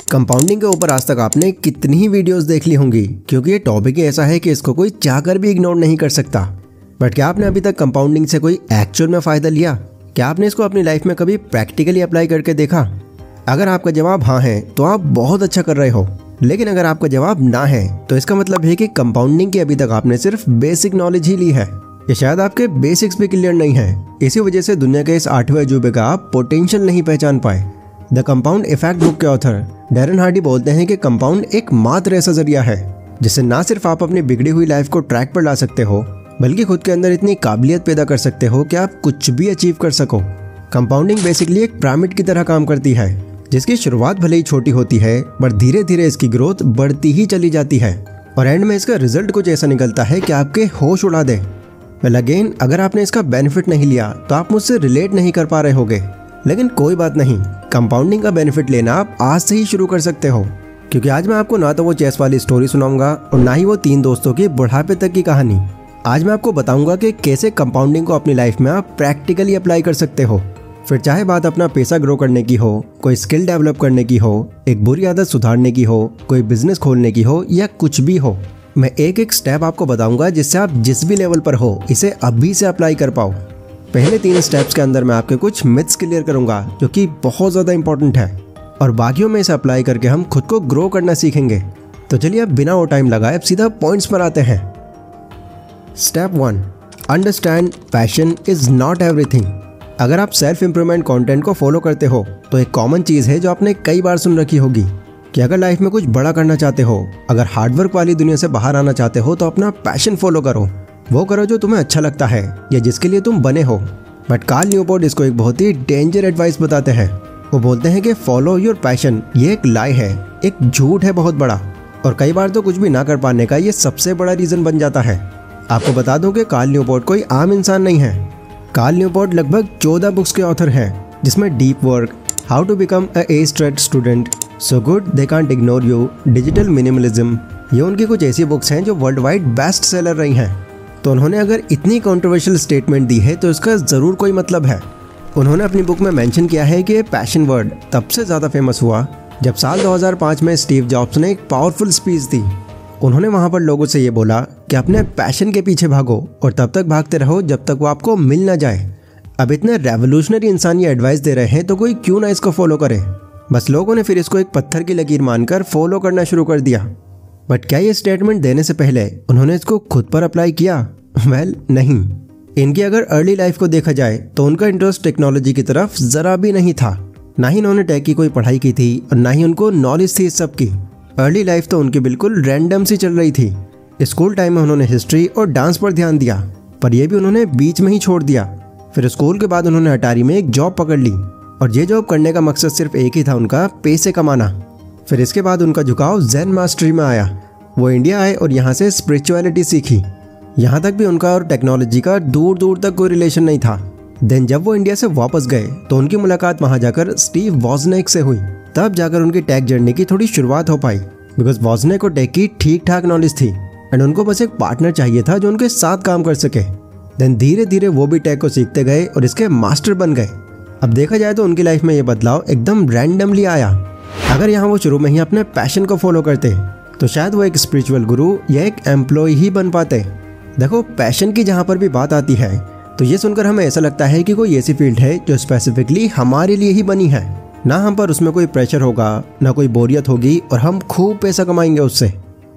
Compounding के ऊपर आज तक आपने कितनी ही वीडियोस देख ली होंगी, क्योंकि ये टॉपिक ही ऐसा है कि इसको कोई चाहकर भी इग्नोर नहीं कर सकता। बट क्या आपने अभी तक कंपाउंडिंग से कोई एक्चुअल में फ़ायदा लिया? क्या आपने इसको अपनी लाइफ में कभी प्रैक्टिकली अप्लाई करके देखा? अगर आपका जवाब हाँ है तो आप बहुत अच्छा कर रहे हो, लेकिन अगर आपका जवाब ना है तो इसका मतलब है कि कंपाउंडिंग की अभी तक आपने सिर्फ बेसिक नॉलेज ही ली है, या शायद आपके बेसिक्स भी क्लियर नहीं है। इसी वजह से दुनिया के इस 8वें अजूबे का आप पोटेंशियल नहीं पहचान पाए। द कंपाउंड इफेक्ट बुक के ऑथर डैरेन हार्डी बोलते हैं कि कंपाउंड एक मात्र ऐसा जरिया है जिससे ना सिर्फ आप अपनी बिगड़ी हुई लाइफ को ट्रैक पर ला सकते हो, बल्कि खुद के अंदर इतनी काबिलियत पैदा कर सकते हो कि आप कुछ भी अचीव कर सको। कंपाउंडिंग बेसिकली एक पिरामिड की तरह काम करती है, जिसकी शुरुआत भले ही छोटी होती है पर धीरे धीरे इसकी ग्रोथ बढ़ती ही चली जाती है और एंड में इसका रिजल्ट कुछ ऐसा निकलता है कि आपके होश उड़ा दे। वेल अगेन, अगर आपने इसका बेनिफिट नहीं लिया तो आप मुझसे रिलेट नहीं कर पा रहे होगे, लेकिन कोई बात नहीं, कंपाउंडिंग का बेनिफिट लेना आप आज से ही शुरू कर सकते हो। क्योंकि आज मैं आपको ना तो वो चेस वाली स्टोरी सुनाऊंगा और ना ही वो 3 दोस्तों की बुढ़ापे तक की कहानी। आज मैं आपको बताऊंगा कि कैसे कंपाउंडिंग को अपनी लाइफ में आप प्रैक्टिकली अप्लाई कर सकते हो। फिर चाहे बात अपना पैसा ग्रो करने की हो, कोई स्किल डेवलप करने की हो, एक बुरी आदत सुधारने की हो, कोई बिजनेस खोलने की हो, या कुछ भी हो, मैं एक एक स्टेप आपको बताऊंगा जिससे आप जिस भी लेवल पर हो इसे अभी से अप्लाई कर पाओ। पहले 3 स्टेप्स के अंदर मैं आपके कुछ मिथ्स क्लियर करूंगा जो कि बहुत ज़्यादा इंपॉर्टेंट है, और बाकियों में इसे अप्लाई करके हम खुद को ग्रो करना सीखेंगे। तो चलिए अब बिना वो टाइम लगाए अब सीधा पॉइंट्स पर आते हैं। Step 1, understand passion is not everything. अगर आप सेल्फ इंप्रूवमेंट कंटेंट को फॉलो करते हो तो एक कॉमन चीज़ है जो आपने कई बार सुन रखी होगी कि अगर लाइफ में कुछ बड़ा करना चाहते हो, अगर हार्डवर्क वाली दुनिया से बाहर आना चाहते हो तो अपना पैशन फॉलो करो, वो करो जो तुम्हें अच्छा लगता है या जिसके लिए तुम बने हो। बट कार्ल न्यूपोर्ट इसको एक बहुत ही डेंजर एडवाइस बताते हैं। वो बोलते हैं कि फॉलो योर पैशन, ये एक लाई है, एक झूठ है बहुत बड़ा, और कई बार तो कुछ भी ना कर पाने का ये सबसे बड़ा रीज़न बन जाता है। आपको बता दूं कि कार्ल न्यूपोर्ट कोई आम इंसान नहीं है। कार्ल न्यूपोर्ट लगभग 14 बुक्स के ऑथर हैं, जिसमें deep work, how to become a A straight student, so good they can't ignore you, digital minimalism, ये उनकी कुछ ऐसी बुक्स हैं जो वर्ल्ड वाइड बेस्ट सेलर रही हैं। तो उन्होंने अगर इतनी कंट्रोवर्शियल स्टेटमेंट दी है तो इसका ज़रूर कोई मतलब है। उन्होंने अपनी बुक में मेंशन किया है कि पैशन वर्ड तब से ज़्यादा फेमस हुआ जब साल 2005 में स्टीव जॉब्स ने एक पावरफुल स्पीच दी। उन्होंने वहाँ पर लोगों से ये बोला कि अपने पैशन के पीछे भागो और तब तक भागते रहो जब तक वो आपको मिल ना जाए। अब इतने रेवोल्यूशनरी इंसान ये एडवाइस दे रहे हैं तो कोई क्यों ना इसको फॉलो करे। बस लोगों ने फिर इसको एक पत्थर की लकीर मानकर फॉलो करना शुरू कर दिया। बट क्या ये स्टेटमेंट देने से पहले उन्होंने इसको खुद पर अप्लाई किया? वेल नहीं। इनकी अगर अर्ली लाइफ को देखा जाए तो उनका इंटरेस्ट टेक्नोलॉजी की तरफ ज़रा भी नहीं था। ना ही उन्होंने टेक की कोई पढ़ाई की थी और ना ही उनको नॉलेज थी इस सब की। अर्ली लाइफ तो उनकी बिल्कुल रैंडम सी चल रही थी। स्कूल टाइम में उन्होंने हिस्ट्री और डांस पर ध्यान दिया, पर यह भी उन्होंने बीच में ही छोड़ दिया। फिर स्कूल के बाद उन्होंने अटारी में एक जॉब पकड़ ली और ये जॉब करने का मकसद सिर्फ एक ही था, उनका पैसे कमाना। फिर इसके बाद उनका झुकाव ज़ेन मास्टरी में आया। वो इंडिया आए और यहाँ से स्पिरिचुअलिटी सीखी। यहाँ तक भी उनका और टेक्नोलॉजी का दूर दूर तक कोई रिलेशन नहीं था। देन जब वो इंडिया से वापस गए तो उनकी मुलाकात वहाँ जाकर स्टीव वॉजनेक से हुई। तब जाकर उनकी टेक जर्नी की थोड़ी शुरुआत हो पाई, बिकॉज वॉजनेक को टेक की ठीक ठाक नॉलेज थी एंड उनको बस एक पार्टनर चाहिए था जो उनके साथ काम कर सके। देन धीरे धीरे वो भी टेक को सीखते गए और इसके मास्टर बन गए। अब देखा जाए तो उनकी लाइफ में ये बदलाव एकदम रैंडमली आया। अगर यहाँ वो शुरू में ही अपने पैशन को फॉलो करते तो शायद वो एक स्पिरिचुअल गुरु या एक एम्प्लॉय ही बन पाते। देखो, पैशन की जहाँ पर भी बात आती है तो ये सुनकर हमें ऐसा लगता है कि कोई ऐसी फील्ड है जो स्पेसिफिकली हमारे लिए ही बनी है। ना हम पर उसमें कोई प्रेशर होगा, ना कोई बोरियत होगी और हम खूब पैसा कमाएंगे उससे।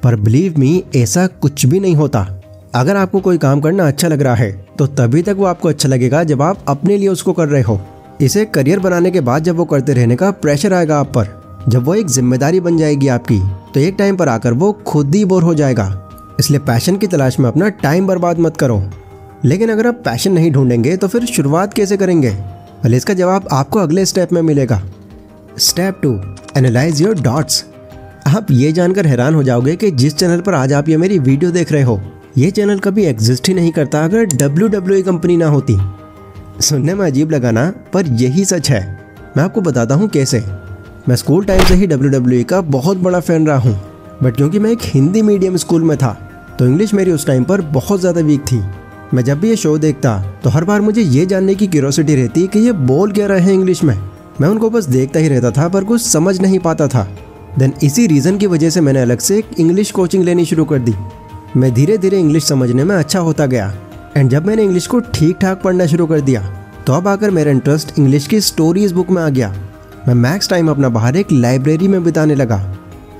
पर बिलीव मी, ऐसा कुछ भी नहीं होता। अगर आपको कोई काम करना अच्छा लग रहा है तो तभी तक वो आपको अच्छा लगेगा जब आप अपने लिए उसको कर रहे हो। इसे करियर बनाने के बाद जब वो करते रहने का प्रेशर आएगा आप पर, जब वो एक जिम्मेदारी बन जाएगी आपकी, तो एक टाइम पर आकर वो खुद ही बोर हो जाएगा। इसलिए पैशन की तलाश में अपना टाइम बर्बाद मत करो। लेकिन अगर आप पैशन नहीं ढूंढेंगे तो फिर शुरुआत कैसे करेंगे? भले इसका जवाब आपको अगले स्टेप में मिलेगा। Step 2, analyse your dots. आप ये जानकर हैरान हो जाओगे कि जिस चैनल पर आज आप ये मेरी वीडियो देख रहे हो, ये चैनल कभी एग्जिस्ट ही नहीं करता अगर WWE कंपनी ना होती। सुनने में अजीब लगा ना, पर यही सच है। मैं आपको बताता हूँ कैसे। मैं स्कूल टाइम से ही WWE का बहुत बड़ा फ़ैन रहा हूँ, बट क्योंकि मैं एक हिंदी मीडियम स्कूल में था तो इंग्लिश मेरी उस टाइम पर बहुत ज़्यादा वीक थी। मैं जब भी ये शो देखता तो हर बार मुझे ये जानने की क्यूरियोसिटी रहती कि ये बोल क्या रहे हैं इंग्लिश में। मैं उनको बस देखता ही रहता था पर कुछ समझ नहीं पाता था। देन इसी रीज़न की वजह से मैंने अलग से एक इंग्लिश कोचिंग लेनी शुरू कर दी। मैं धीरे धीरे इंग्लिश समझने में अच्छा होता गया एंड जब मैंने इंग्लिश को ठीक ठाक पढ़ना शुरू कर दिया तो अब आकर मेरा इंटरेस्ट इंग्लिश की स्टोरीज बुक में आ गया। मैं मैक्स टाइम अपना बाहर एक लाइब्रेरी में बिताने लगा।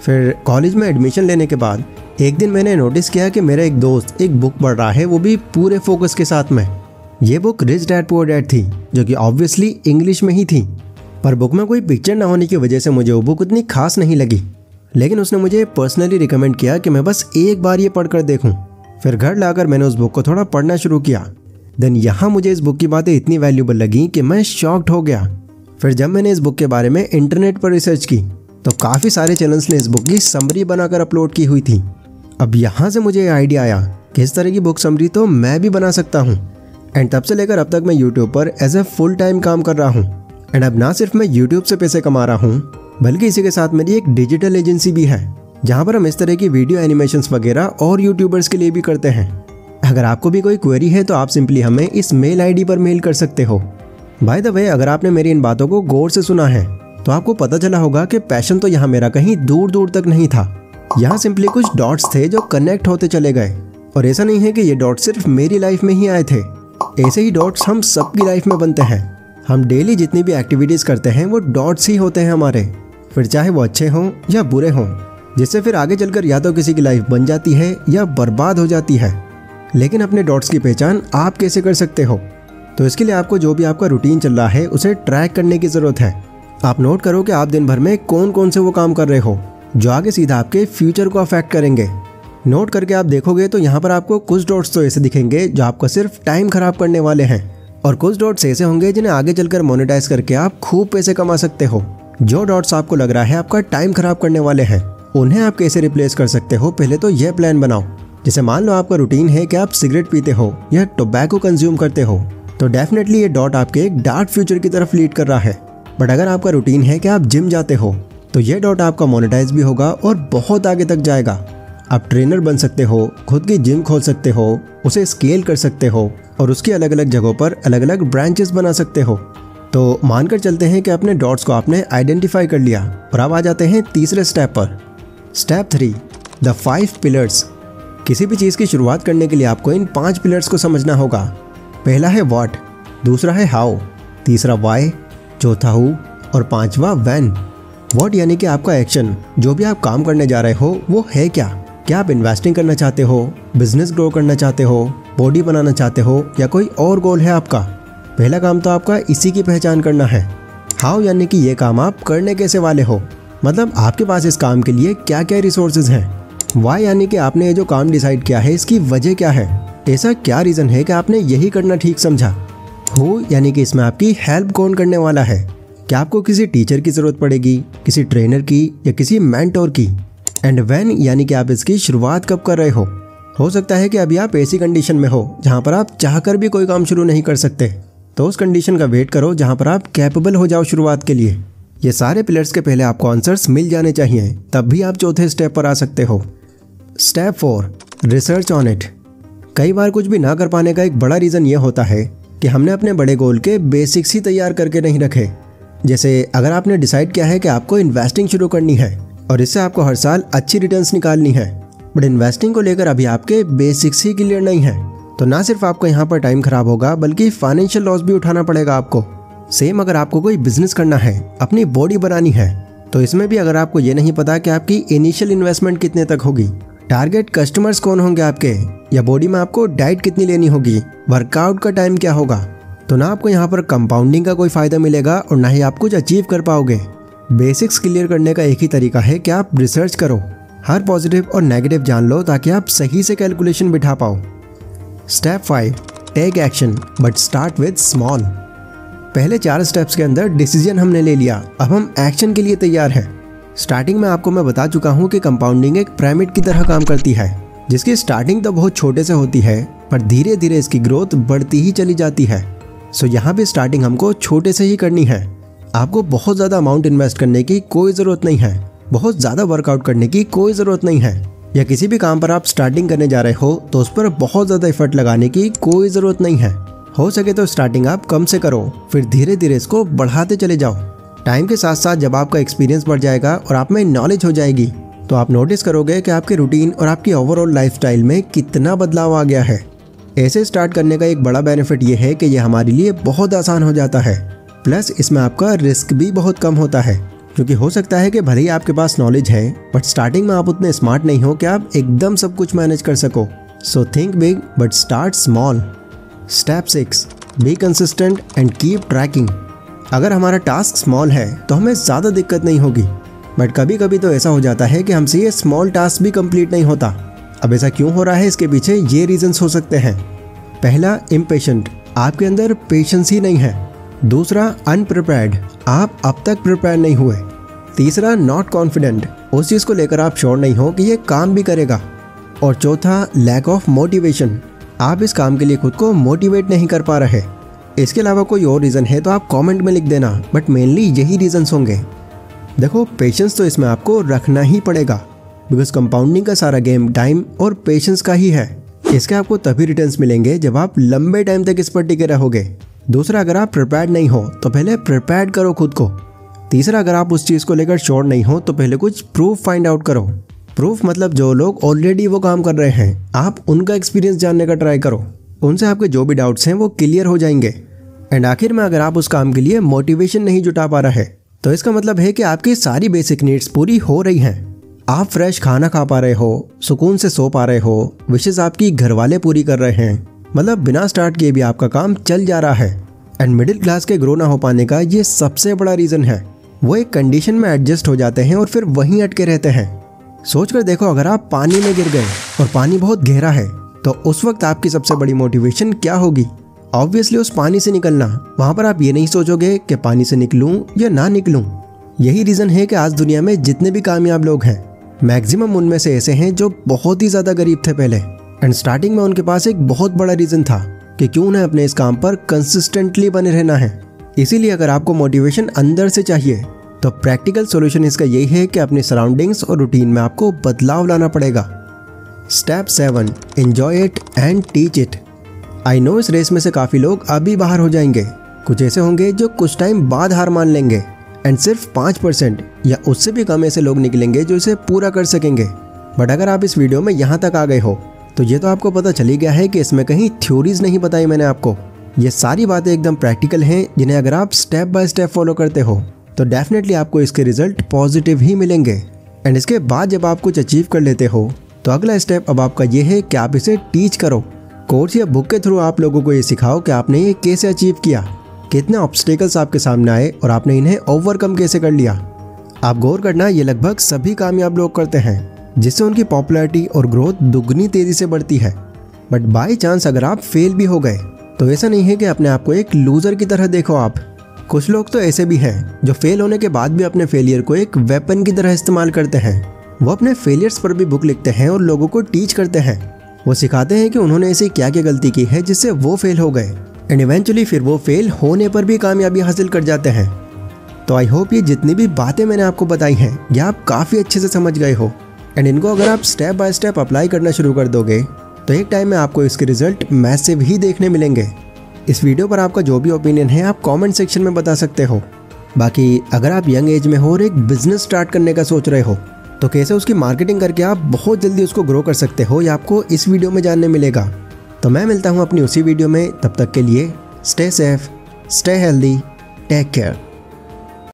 फिर कॉलेज में एडमिशन लेने के बाद एक दिन मैंने नोटिस किया कि मेरा एक दोस्त एक बुक पढ़ रहा है, वो भी पूरे फोकस के साथ में। ये book rich dad poor dad थी, जो कि ऑब्वियसली इंग्लिश में ही थी, पर बुक में कोई पिक्चर ना होने की वजह से मुझे वो बुक उतनी खास नहीं लगी। लेकिन उसने मुझे पर्सनली रिकमेंड किया कि मैं बस एक बार ये पढ़कर देखूं। फिर घर लाकर मैंने उस बुक को थोड़ा पढ़ना शुरू किया। देन यहाँ मुझे इस बुक की बातें इतनी वैल्यूबल लगी कि मैं शॉक्ड हो गया। फिर जब मैंने इस बुक के बारे में इंटरनेट पर रिसर्च की तो काफ़ी सारे चैनल्स ने इस बुक की समरी बनाकर अपलोड की हुई थी। अब यहाँ से मुझे आइडिया आया कि इस तरह की बुक समरी तो मैं भी बना सकता हूँ। एंड तब से लेकर अब तक मैं यूट्यूब पर एज ए फुल टाइम काम कर रहा हूँ। एंड अब ना सिर्फ मैं यूट्यूब से पैसे कमा रहा हूँ, बल्कि इसी के साथ मेरी एक डिजिटल एजेंसी भी है, जहाँ पर हम इस तरह की वीडियो एनिमेशंस वगैरह और यूट्यूबर्स के लिए भी करते हैं। अगर आपको भी कोई क्वेरी है तो आप सिंपली हमें इस मेल आईडी पर मेल कर सकते हो। बाय द वे, अगर आपने मेरी इन बातों को गौर से सुना है तो आपको पता चला होगा कि पैशन तो यहाँ मेरा कहीं दूर दूर तक नहीं था। यहाँ सिंपली कुछ डॉट्स थे जो कनेक्ट होते चले गए। और ऐसा नहीं है कि ये डॉट्स सिर्फ मेरी लाइफ में ही आए थे, ऐसे ही डॉट्स हम सबकी लाइफ में बनते हैं। हम डेली जितनी भी एक्टिविटीज़ करते हैं वो डॉट्स ही होते हैं हमारे, फिर चाहे वो अच्छे हों या बुरे हों, जिससे फिर आगे चलकर या तो किसी की लाइफ बन जाती है या बर्बाद हो जाती है। लेकिन अपने डॉट्स की पहचान आप कैसे कर सकते हो? तो इसके लिए आपको जो भी आपका रूटीन चल रहा है उसे ट्रैक करने की ज़रूरत है। आप नोट करो कि आप दिन भर में कौन कौन से वो काम कर रहे हो जो आगे सीधा आपके फ्यूचर को अफेक्ट करेंगे। नोट करके आप देखोगे तो यहाँ पर आपको कुछ डॉट्स तो ऐसे दिखेंगे जो आपका सिर्फ टाइम खराब करने वाले हैं, और कुछ डॉट्स ऐसे होंगे जिन्हें आगे चलकर मोनेटाइज करके आप खूब पैसे कमा सकते हो। जो डॉट्स आपको लग रहा है आपका टाइम खराब करने वाले हैं, उन्हें आप कैसे रिप्लेस कर सकते हो, पहले तो यह प्लान बनाओ। जैसे मान लो आपका रूटीन है कि आप सिगरेट पीते हो या टोबैको कंज्यूम करते हो, तो डेफिनेटली ये डॉट आपके एक डार्क फ्यूचर की तरफ लीड कर रहा है। बट अगर आपका रूटीन है कि आप जिम जाते हो, तो ये डॉट आपका मोनेटाइज भी होगा और बहुत आगे तक जाएगा। आप ट्रेनर बन सकते हो, खुद की जिम खोल सकते हो, उसे स्केल कर सकते हो और उसकी अलग अलग जगहों पर अलग अलग ब्रांचेस बना सकते हो। तो मानकर चलते हैं कि अपने डॉट्स को आपने आइडेंटिफाई कर लिया, और अब आ जाते हैं तीसरे स्टेप पर। Step 3, the 5 pillars. किसी भी चीज़ की शुरुआत करने के लिए आपको इन 5 पिलर्स को समझना होगा। पहला है व्हाट, दूसरा है हाउ, तीसरा व्हाई, चौथा हु और पांचवा व्हेन। व्हाट यानी कि आपका एक्शन, जो भी आप काम करने जा रहे हो वो है क्या। क्या आप इन्वेस्टिंग करना चाहते हो, बिजनेस ग्रो करना चाहते हो, बॉडी बनाना चाहते हो, या कोई और गोल है आपका? पहला काम तो आपका इसी की पहचान करना है। हाउ यानी कि ये काम आप करने कैसे वाले हो, मतलब आपके पास इस काम के लिए क्या क्या रिसोर्सेज हैं। वाई यानी कि आपने ये जो काम डिसाइड किया है इसकी वजह क्या है, ऐसा क्या रीज़न है कि आपने यही करना ठीक समझा। हु यानी कि इसमें आपकी हेल्प कौन करने वाला है, क्या आपको किसी टीचर की ज़रूरत पड़ेगी, किसी ट्रेनर की या किसी मेंटोर की। एंड व्हेन यानी कि आप इसकी शुरुआत कब कर रहे हो सकता है कि अभी आप ऐसी कंडीशन में हो जहाँ पर आप चाहकर भी कोई काम शुरू नहीं कर सकते, तो उस कंडीशन का वेट करो जहाँ पर आप कैपेबल हो जाओ शुरुआत के लिए। ये सारे पिलर्स के पहले आपको आंसर्स मिल जाने चाहिए, तब भी आप चौथे स्टेप पर आ सकते हो। Step 4, research on it. कई बार कुछ भी ना कर पाने का एक बड़ा रीज़न ये होता है कि हमने अपने बड़े गोल के बेसिक्स ही तैयार करके नहीं रखे। जैसे अगर आपने डिसाइड किया है कि आपको इन्वेस्टिंग शुरू करनी है और इससे आपको हर साल अच्छी रिटर्न्स निकालनी है, बट इन्वेस्टिंग को लेकर अभी आपके बेसिक्स ही क्लियर नहीं है, तो ना सिर्फ आपको यहाँ पर टाइम खराब होगा बल्कि फाइनेंशियल लॉस भी उठाना पड़ेगा आपको। सेम अगर आपको कोई बिजनेस करना है, अपनी बॉडी बनानी है, तो इसमें भी अगर आपको ये नहीं पता कि आपकी इनिशियल इन्वेस्टमेंट कितने तक होगी, टारगेट कस्टमर्स कौन होंगे आपके, या बॉडी में आपको डाइट कितनी लेनी होगी, वर्कआउट का टाइम क्या होगा, तो ना आपको यहाँ पर कंपाउंडिंग का कोई फायदा मिलेगा और ना ही आप कुछ अचीव कर पाओगे। बेसिक्स क्लियर करने का एक ही तरीका है कि आप रिसर्च करो, हर पॉजिटिव और नेगेटिव जान लो ताकि आप सही से कैलकुलेशन बिठा पाओ। Step 5, take action but start with small. पहले 4 स्टेप्स के अंदर डिसीजन हमने ले लिया, अब हम एक्शन के लिए तैयार हैं। स्टार्टिंग में आपको मैं बता चुका हूँ कि कंपाउंडिंग एक पिरामिड की तरह काम करती है, जिसकी स्टार्टिंग तो बहुत छोटे से होती है पर धीरे धीरे इसकी ग्रोथ बढ़ती ही चली जाती है। सो यहाँ भी स्टार्टिंग हमको छोटे से ही करनी है। आपको बहुत ज़्यादा अमाउंट इन्वेस्ट करने की कोई ज़रूरत नहीं है, बहुत ज़्यादा वर्कआउट करने की कोई ज़रूरत नहीं है, या किसी भी काम पर आप स्टार्टिंग करने जा रहे हो तो उस पर बहुत ज़्यादा एफर्ट लगाने की कोई ज़रूरत नहीं है। हो सके तो स्टार्टिंग आप कम से करो, फिर धीरे धीरे इसको बढ़ाते चले जाओ। टाइम के साथ साथ जब आपका एक्सपीरियंस बढ़ जाएगा और आप में नॉलेज हो जाएगी तो आप नोटिस करोगे कि आपके रूटीन और आपकी ओवरऑल लाइफस्टाइल में कितना बदलाव आ गया है। ऐसे स्टार्ट करने का एक बड़ा बेनिफिट ये है कि ये हमारे लिए बहुत आसान हो जाता है, प्लस इसमें आपका रिस्क भी बहुत कम होता है, क्योंकि हो सकता है कि भले ही आपके पास नॉलेज है बट स्टार्टिंग में आप उतने स्मार्ट नहीं हो कि आप एकदम सब कुछ मैनेज कर सको। So think big but start small. Step 6, be consistent and keep trekking. अगर हमारा टास्क स्मॉल है तो हमें ज़्यादा दिक्कत नहीं होगी, बट कभी कभी तो ऐसा हो जाता है कि हमसे ये स्मॉल टास्क भी कंप्लीट नहीं होता। अब ऐसा क्यों हो रहा है, इसके पीछे ये रीजंस हो सकते हैं। पहला, इम्पेशेंट, आपके अंदर पेशेंस ही नहीं है। दूसरा, अनप्रिपेयर्ड, आप अब तक प्रिपेयर नहीं हुए। तीसरा, नॉट कॉन्फिडेंट, उस चीज़ को लेकर आप श्योर नहीं हो कि ये काम भी करेगा। और चौथा, लैक ऑफ मोटिवेशन, आप इस काम के लिए खुद को मोटिवेट नहीं कर पा रहे। इसके अलावा कोई और रीज़न है तो आप कमेंट में लिख देना, बट मेनली यही रीजंस होंगे। देखो, पेशेंस तो इसमें आपको रखना ही पड़ेगा, बिकॉज कंपाउंडिंग का सारा गेम टाइम और पेशेंस का ही है। इसके आपको तभी रिटर्न्स मिलेंगे जब आप लंबे टाइम तक इस पर टिके रहोगे। दूसरा, अगर आप प्रिपेयर्ड नहीं हो तो पहले प्रिपेयर्ड करो खुद को। तीसरा, अगर आप उस चीज़ को लेकर श्योर नहीं हो तो पहले कुछ प्रूफ फाइंड आउट करो। प्रूफ मतलब जो लोग ऑलरेडी वो काम कर रहे हैं, आप उनका एक्सपीरियंस जानने का ट्राई करो, उनसे आपके जो भी डाउट्स हैं वो क्लियर हो जाएंगे। एंड आखिर में, अगर आप उस काम के लिए मोटिवेशन नहीं जुटा पा रहे तो इसका मतलब है कि आपकी सारी बेसिक नीड्स पूरी हो रही हैं। आप फ्रेश खाना खा पा रहे हो, सुकून से सो पा रहे हो, विशेष आपकी घर वाले पूरी कर रहे हैं, मतलब बिना स्टार्ट किए भी आपका काम चल जा रहा है। एंड मिडिल क्लास के ग्रो ना हो पाने का ये सबसे बड़ा रीज़न है। वो एक कंडीशन में एडजस्ट हो जाते हैं और फिर वहीं अटके रहते हैं। सोच कर देखो, अगर आप पानी में गिर गए और पानी बहुत गहरा है तो उस वक्त आपकी सबसे बड़ी मोटिवेशन क्या होगी? ऑब्वियसली उस पानी से निकलना। वहाँ पर आप ये नहीं सोचोगे कि पानी से निकलूं या ना निकलूं। यही रीज़न है कि आज दुनिया में जितने भी कामयाब लोग हैं, मैक्सिमम उनमें से ऐसे हैं जो बहुत ही ज़्यादा गरीब थे पहले, एंड स्टार्टिंग में उनके पास एक बहुत बड़ा रीज़न था कि क्यों उन्हें अपने इस काम पर कंसिस्टेंटली बने रहना है। इसीलिए अगर आपको मोटिवेशन अंदर से चाहिए तो प्रैक्टिकल सॉल्यूशन इसका यही है कि अपने सराउंडिंग्स और रूटीन में आपको बदलाव लाना पड़ेगा। Step 7, enjoy it and teach it. I know इस रेस में से काफ़ी लोग अभी बाहर हो जाएंगे, कुछ ऐसे होंगे जो कुछ टाइम बाद हार मान लेंगे, एंड सिर्फ 5% या उससे भी कम ऐसे लोग निकलेंगे जो इसे पूरा कर सकेंगे। बट अगर आप इस वीडियो में यहाँ तक आ गए हो तो ये तो आपको पता चली गया है कि इसमें कहीं थ्योरीज नहीं बताई मैंने आपको। ये सारी बातें एकदम प्रैक्टिकल हैं, जिन्हें अगर आप स्टेप बाय स्टेप फॉलो करते हो तो डेफिनेटली आपको इसके रिजल्ट पॉजिटिव ही मिलेंगे। एंड इसके बाद जब आप कुछ अचीव कर लेते हो तो अगला स्टेप अब आपका ये है कि आप इसे टीच करो। कोर्स या बुक के थ्रू आप लोगों को ये सिखाओ कि आपने ये कैसे अचीव किया, कितने ऑब्स्टेकल्स आपके सामने आए और आपने इन्हें ओवरकम कैसे कर लिया। आप गौर करना, ये लगभग सभी कामयाब लोग करते हैं, जिससे उनकी पॉपुलैरिटी और ग्रोथ दुगनी तेज़ी से बढ़ती है। बट बाई चांस अगर आप फेल भी हो गए तो ऐसा नहीं है कि अपने आप को एक लूज़र की तरह देखो आप। कुछ लोग तो ऐसे भी हैं जो फेल होने के बाद भी अपने फेलियर को एक वेपन की तरह इस्तेमाल करते हैं। वो अपने फेलियर्स पर भी बुक लिखते हैं और लोगों को टीच करते हैं। वो सिखाते हैं कि उन्होंने ऐसी क्या क्या गलती की है जिससे वो फेल हो गए, एंड इवेंचुअली फिर वो फेल होने पर भी कामयाबी हासिल कर जाते हैं। तो आई होप ये जितनी भी बातें मैंने आपको बताई हैं ये आप काफ़ी अच्छे से समझ गए हो, एंड इनको अगर आप स्टेप बाय स्टेप अप्लाई करना शुरू कर दोगे तो एक टाइम में आपको इसके रिजल्ट मैसिव ही देखने मिलेंगे। इस वीडियो पर आपका जो भी ओपिनियन है आप कमेंट सेक्शन में बता सकते हो। बाकी अगर आप यंग एज में हो और एक बिजनेस स्टार्ट करने का सोच रहे हो तो कैसे उसकी मार्केटिंग करके आप बहुत जल्दी उसको ग्रो कर सकते हो, ये आपको इस वीडियो में जानने मिलेगा। तो मैं मिलता हूँ अपनी उसी वीडियो में, तब तक के लिए stay safe, stay healthy, take care.